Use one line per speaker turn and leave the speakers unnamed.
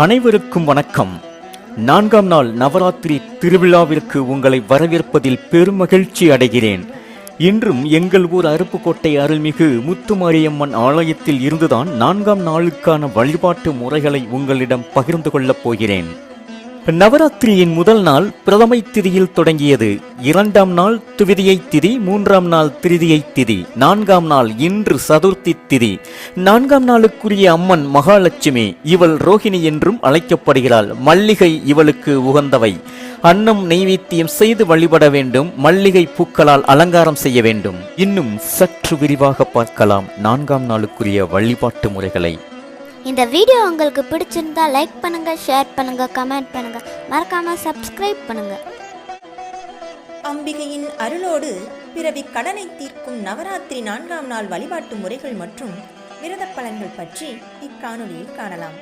அனைவருக்கும் வணக்கம். 4ஆம் நாள் நவராத்திரி திருவிழாவிற்கு உங்களை வரவேற்பதில் பெருமகிழ்ச்சி அடைகிறேன். இன்றும் எங்கள் ஊர் அருப்புக்கோட்டை அருள்மிகு முத்துமாரியம்மன் ஆலயத்தில் இருந்துதான் 4ஆம் நாளுக்கான வழிபாட்டு முறைகளை உங்களிடம் பகிர்ந்து கொள்ளப் போகிறேன். நவராத்திரியின் முதல் நாள் பிரதமை திதியில் தொடங்கியது. 2ஆம் நாள் துவிதியை திதி, 3ஆம் நாள் திருதியை திதி, 4ஆம் நாள் இன்று சதுர்த்தி திதி. 4ஆம் நாளுக்குரிய அம்மன் மகாலட்சுமி. இவள் ரோஹிணி என்றும் அழைக்கப்படுகிறாள். மல்லிகை இவளுக்கு உகந்தவை. அன்னம் நெய்வேத்தியம் செய்து வழிபட வேண்டும். மல்லிகை பூக்களால் அலங்காரம் செய்ய வேண்டும். இன்னும் சற்று விரிவாக பார்க்கலாம் 4ஆம் நாளுக்குரிய வழிபாட்டு முறைகளை.
இந்த வீடியோ உங்களுக்கு பிடிச்சிருந்தா லைக் பண்ணுங்க, ஷேர் பண்ணுங்க, கமெண்ட் பண்ணுங்க, மறக்காம சப்ஸ்கிரைப் பண்ணுங்க.
அம்பிகையின் அருளோடு பிறவி கடனை தீர்க்கும் நவராத்திரி 4ஆம் நாள் வழிபாட்டு முறைகள் மற்றும் விரத பலன்கள் பற்றி இக்காணொலியில் காணலாம்.